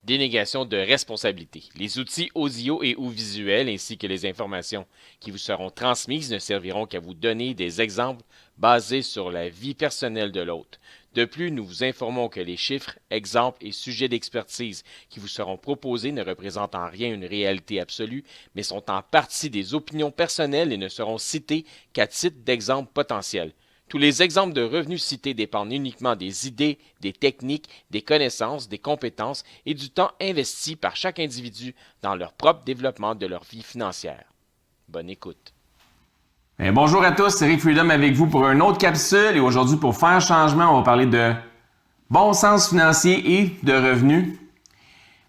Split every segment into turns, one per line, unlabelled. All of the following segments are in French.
Délégation de responsabilité. Les outils audio et ou visuels ainsi que les informations qui vous seront transmises ne serviront qu'à vous donner des exemples basés sur la vie personnelle de l'autre. De plus, nous vous informons que les chiffres, exemples et sujets d'expertise qui vous seront proposés ne représentent en rien une réalité absolue, mais sont en partie des opinions personnelles et ne seront cités qu'à titre d'exemple potentiel. Tous les exemples de revenus cités dépendent uniquement des idées, des techniques, des connaissances, des compétences et du temps investi par chaque individu dans leur propre développement de leur vie financière. Bonne écoute.
Bonjour à tous, c'est Rick Freedom avec vous pour une autre capsule et aujourd'hui pour faire changement, on va parler de bon sens financier et de revenus.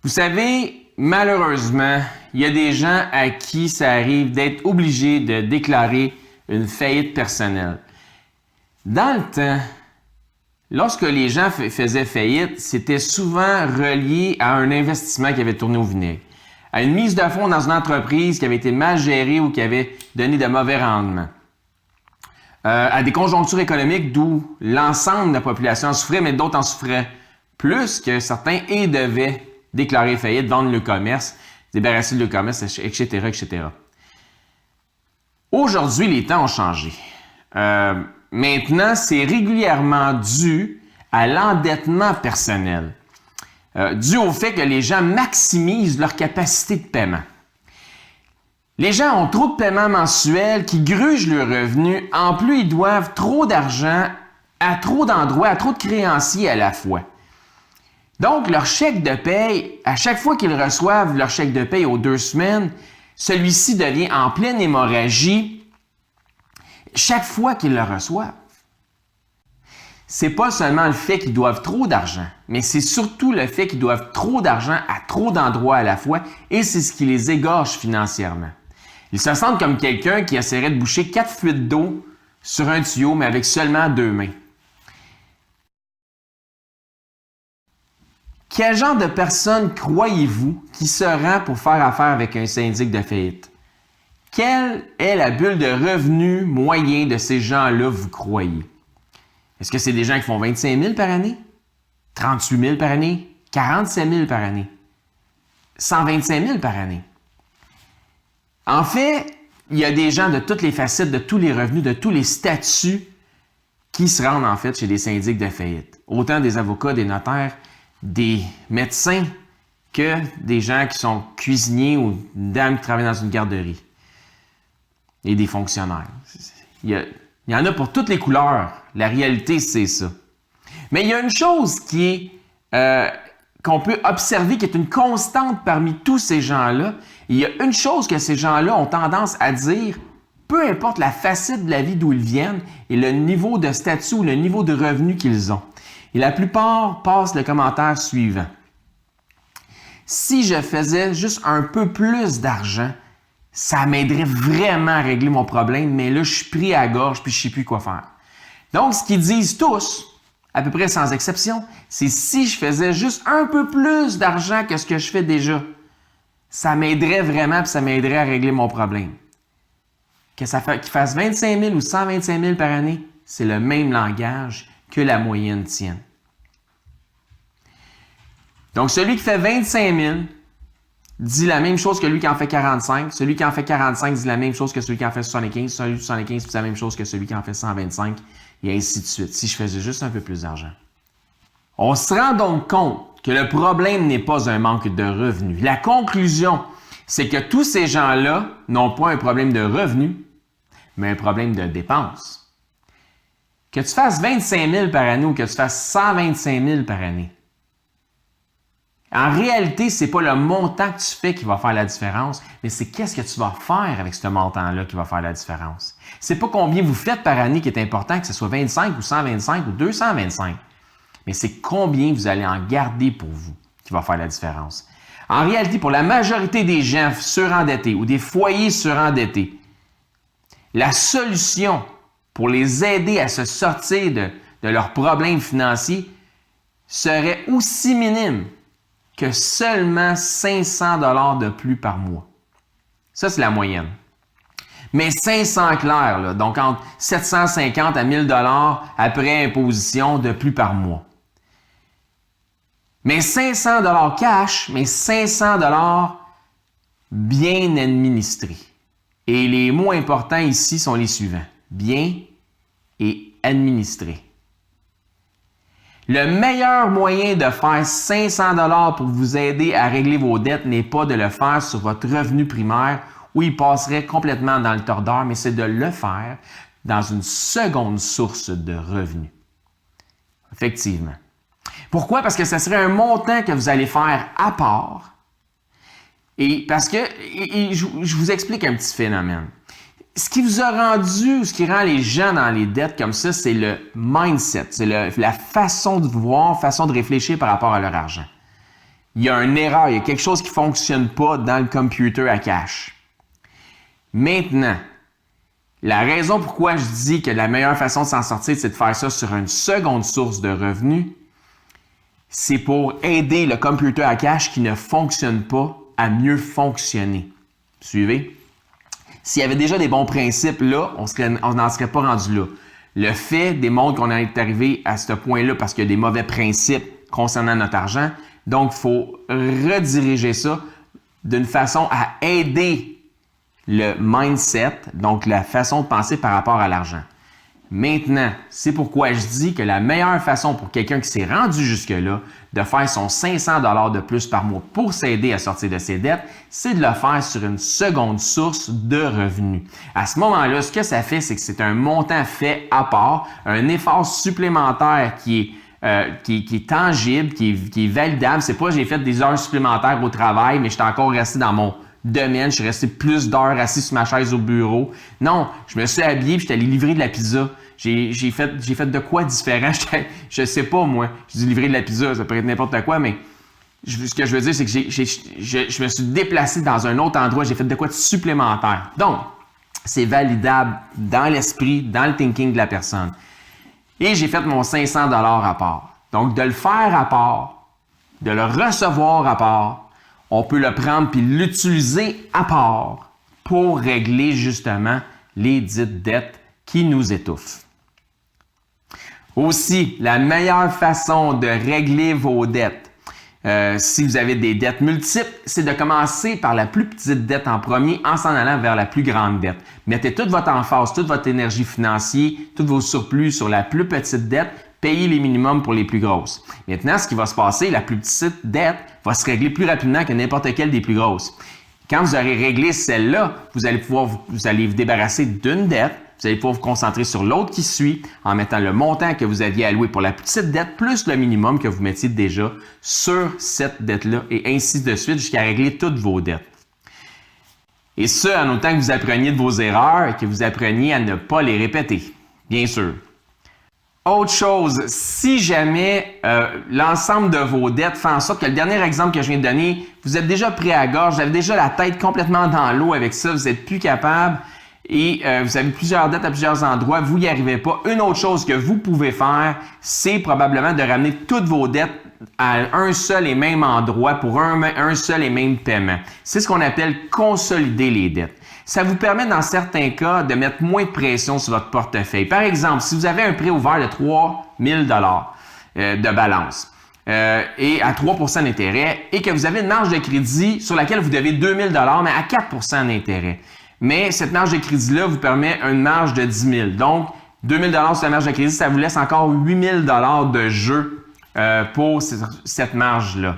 Vous savez, malheureusement, il y a des gens à qui ça arrive d'être obligés de déclarer une faillite personnelle. Dans le temps, lorsque les gens faisaient faillite, c'était souvent relié à un investissement qui avait tourné au vinaigre, à une mise de fonds dans une entreprise qui avait été mal gérée ou qui avait donné de mauvais rendements, à des conjonctures économiques d'où l'ensemble de la population en souffrait, mais d'autres en souffraient plus que certains et devaient déclarer faillite, vendre le commerce, débarrasser le commerce, etc., etc. Aujourd'hui, les temps ont changé. Maintenant, c'est régulièrement dû à l'endettement personnel, dû au fait que les gens maximisent leur capacité de paiement. Les gens ont trop de paiements mensuels qui grugent leurs revenus. En plus, ils doivent trop d'argent à trop d'endroits, à trop de créanciers à la fois. Donc, leur chèque de paye, à chaque fois qu'ils reçoivent leur chèque de paye aux 2 semaines, celui-ci devient en pleine hémorragie chaque fois qu'ils le reçoivent. C'est pas seulement le fait qu'ils doivent trop d'argent, mais c'est surtout le fait qu'ils doivent trop d'argent à trop d'endroits à la fois et c'est ce qui les égorge financièrement. Ils se sentent comme quelqu'un qui essaierait de boucher 4 fuites d'eau sur un tuyau, mais avec seulement 2 mains. Quel genre de personne croyez-vous qui se rend pour faire affaire avec un syndic de faillite? Quelle est la bulle de revenus moyen de ces gens-là, vous croyez? Est-ce que c'est des gens qui font 25 000 par année? 38 000 par année? 47 000 par année? 125 000 par année? En fait, il y a des gens de toutes les facettes, de tous les revenus, de tous les statuts qui se rendent en fait chez des syndics de faillite. Autant des avocats, des notaires, des médecins que des gens qui sont cuisiniers ou une dame qui travaille dans une garderie. Et des fonctionnaires. Il y en a pour toutes les couleurs. La réalité, c'est ça. Mais il y a une chose qui est qu'on peut observer, qui est une constante parmi tous ces gens-là. Il y a une chose que ces gens-là ont tendance à dire, peu importe la facette de la vie d'où ils viennent et le niveau de statut ou le niveau de revenu qu'ils ont. Et la plupart passent le commentaire suivant. Si je faisais juste un peu plus d'argent, ça m'aiderait vraiment à régler mon problème, mais là, je suis pris à la gorge puis je ne sais plus quoi faire. Donc, ce qu'ils disent tous, à peu près sans exception, c'est si je faisais juste un peu plus d'argent que ce que je fais déjà, ça m'aiderait vraiment puis ça m'aiderait à régler mon problème. Qu'il fasse 25 000 ou 125 000 par année, c'est le même langage que la moyenne tienne. Donc, celui qui fait 25 000 dit la même chose que lui qui en fait 45. Celui qui en fait 45 dit la même chose que celui qui en fait 75. Celui de 75 dit la même chose que celui qui en fait 125. Et ainsi de suite, si je faisais juste un peu plus d'argent. On se rend donc compte que le problème n'est pas un manque de revenus. La conclusion, c'est que tous ces gens-là n'ont pas un problème de revenus, mais un problème de dépenses. Que tu fasses 25 000 par année ou que tu fasses 125 000 par année, en réalité, ce n'est pas le montant que tu fais qui va faire la différence, mais c'est qu'est-ce que tu vas faire avec ce montant-là qui va faire la différence. C'est pas combien vous faites par année qui est important, que ce soit 25 ou 125 ou 225, mais c'est combien vous allez en garder pour vous qui va faire la différence. En réalité, pour la majorité des gens surendettés ou des foyers surendettés, la solution pour les aider à se sortir de leurs problèmes financiers serait aussi minime que seulement 500 $ de plus par mois. Ça, c'est la moyenne. Mais 500 clairs, là, donc entre 750 à 1000 $ après imposition de plus par mois. Mais 500 $ cash, mais 500 $ bien administrés. Et les mots importants ici sont les suivants. Bien et administré. Le meilleur moyen de faire 500 $ pour vous aider à régler vos dettes n'est pas de le faire sur votre revenu primaire où il passerait complètement dans le tordeur, mais c'est de le faire dans une seconde source de revenus. Effectivement. Pourquoi? Parce que ce serait un montant que vous allez faire à part. Et parce que, je vous explique un petit phénomène. Ce qui vous a rendu, ce qui rend les gens dans les dettes comme ça, c'est le mindset, c'est la façon de voir, façon de réfléchir par rapport à leur argent. Il y a une erreur, il y a quelque chose qui ne fonctionne pas dans le computer à cash. Maintenant, la raison pourquoi je dis que la meilleure façon de s'en sortir, c'est de faire ça sur une seconde source de revenus, c'est pour aider le computer à cash qui ne fonctionne pas à mieux fonctionner. Suivez? S'il y avait déjà des bons principes là, on n'en serait pas rendu là. Le fait démontre qu'on est arrivé à ce point-là parce qu'il y a des mauvais principes concernant notre argent. Donc, il faut rediriger ça d'une façon à aider le mindset, donc la façon de penser par rapport à l'argent. Maintenant, c'est pourquoi je dis que la meilleure façon pour quelqu'un qui s'est rendu jusque-là de faire son 500 $ de plus par mois pour s'aider à sortir de ses dettes, c'est de le faire sur une seconde source de revenus. À ce moment-là, ce que ça fait, c'est que c'est un montant fait à part, un effort supplémentaire qui est tangible, qui est validable. C'est pas j'ai fait des heures supplémentaires au travail, mais je suis encore resté dans mon domaine, je suis resté plus d'heures assis sur ma chaise au bureau. Non, je me suis habillé et je suis allé livrer de la pizza. J'ai fait de quoi différent? Je sais pas, moi. Je dis livrer de la pizza, ça peut être n'importe quoi, mais ce que je veux dire, c'est que je me suis déplacé dans un autre endroit, j'ai fait de quoi de supplémentaire. Donc, c'est validable dans l'esprit, dans le thinking de la personne. Et j'ai fait mon 500 $ à part. Donc, de le faire à part, de le recevoir à part, on peut le prendre puis l'utiliser à part pour régler justement les dites dettes qui nous étouffent. Aussi, la meilleure façon de régler vos dettes, si vous avez des dettes multiples, c'est de commencer par la plus petite dette en premier en s'en allant vers la plus grande dette. Mettez toute votre emphase, toute votre énergie financière, tous vos surplus sur la plus petite dette, payez les minimums pour les plus grosses. Maintenant, ce qui va se passer, la plus petite dette va se régler plus rapidement que n'importe quelle des plus grosses. Quand vous aurez réglé celle-là, vous allez vous débarrasser d'une dette, vous allez pouvoir vous concentrer sur l'autre qui suit en mettant le montant que vous aviez alloué pour la petite dette plus le minimum que vous mettiez déjà sur cette dette-là et ainsi de suite jusqu'à régler toutes vos dettes. Et ce, en autant que vous appreniez de vos erreurs et que vous appreniez à ne pas les répéter, bien sûr. Autre chose, si jamais l'ensemble de vos dettes fait en sorte que le dernier exemple que je viens de donner, vous êtes déjà pris à gorge, vous avez déjà la tête complètement dans l'eau avec ça, vous n'êtes plus capable et vous avez plusieurs dettes à plusieurs endroits, vous n'y arrivez pas. Une autre chose que vous pouvez faire, c'est probablement de ramener toutes vos dettes à un seul et même endroit pour un seul et même paiement. C'est ce qu'on appelle consolider les dettes. Ça vous permet, dans certains cas, de mettre moins de pression sur votre portefeuille. Par exemple, si vous avez un prêt ouvert de 3 000 $ de balance et à 3 % d'intérêt et que vous avez une marge de crédit sur laquelle vous devez 2 000 $ mais à 4 % d'intérêt. Mais cette marge de crédit-là vous permet une marge de 10 000 $. Donc, 2 000 $ sur la marge de crédit, ça vous laisse encore 8 000 $ de jeu pour cette marge-là.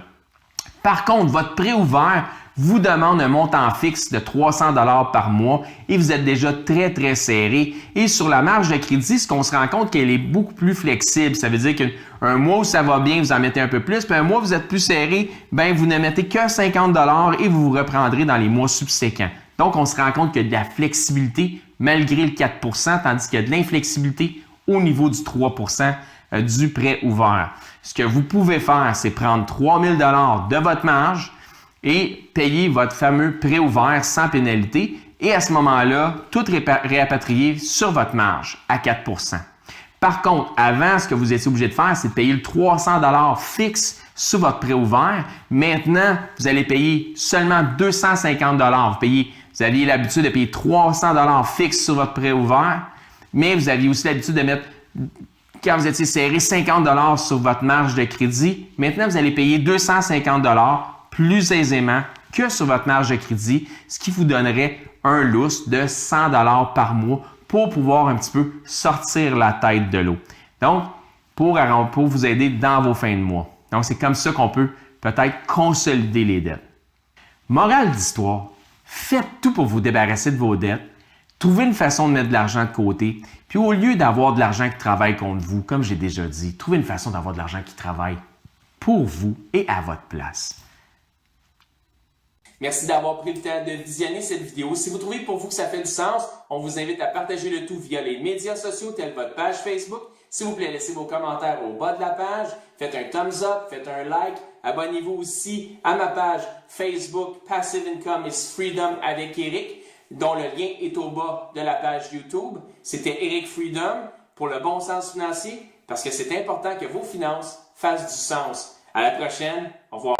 Par contre, votre prêt ouvert vous demande un montant fixe de 300 $ par mois et vous êtes déjà très, très serré. Et sur la marge de crédit, ce qu'on se rend compte qu'elle est beaucoup plus flexible. Ça veut dire qu'un mois où ça va bien, vous en mettez un peu plus, puis un mois où vous êtes plus serré, ben vous ne mettez que 50 $ et vous vous reprendrez dans les mois subséquents. Donc, on se rend compte qu'il y a de la flexibilité malgré le 4 %, tandis qu'il y a de l'inflexibilité au niveau du 3 % du prêt ouvert. Ce que vous pouvez faire, c'est prendre 3 000 $ de votre marge et payer votre fameux prêt ouvert sans pénalité et à ce moment-là, tout répatrier sur votre marge à 4 %. Par contre, avant, ce que vous étiez obligé de faire, c'est de payer le 300 $ fixe sur votre prêt ouvert. Maintenant, vous allez payer seulement 250 $. Vous aviez l'habitude de payer 300 $ fixe sur votre prêt ouvert, mais vous aviez aussi l'habitude de mettre quand vous étiez serré 50 sur votre marge de crédit, maintenant vous allez payer 250 plus aisément que sur votre marge de crédit, ce qui vous donnerait un lousse de 100 par mois pour pouvoir un petit peu sortir la tête de l'eau. Donc, pour vous aider dans vos fins de mois. Donc, c'est comme ça qu'on peut peut-être consolider les dettes. Morale d'histoire, faites tout pour vous débarrasser de vos dettes. Trouvez une façon de mettre de l'argent de côté. Puis au lieu d'avoir de l'argent qui travaille contre vous, comme j'ai déjà dit, trouvez une façon d'avoir de l'argent qui travaille pour vous et à votre place.
Merci d'avoir pris le temps de visionner cette vidéo. Si vous trouvez pour vous que ça fait du sens, on vous invite à partager le tout via les médias sociaux tels votre page Facebook. S'il vous plaît, laissez vos commentaires au bas de la page, faites un thumbs up, faites un like, abonnez-vous aussi à ma page Facebook Passive Income is Freedom avec Eric, dont le lien est au bas de la page YouTube. C'était Eric Freedom pour le bon sens financier, parce que c'est important que vos finances fassent du sens. À la prochaine, au revoir.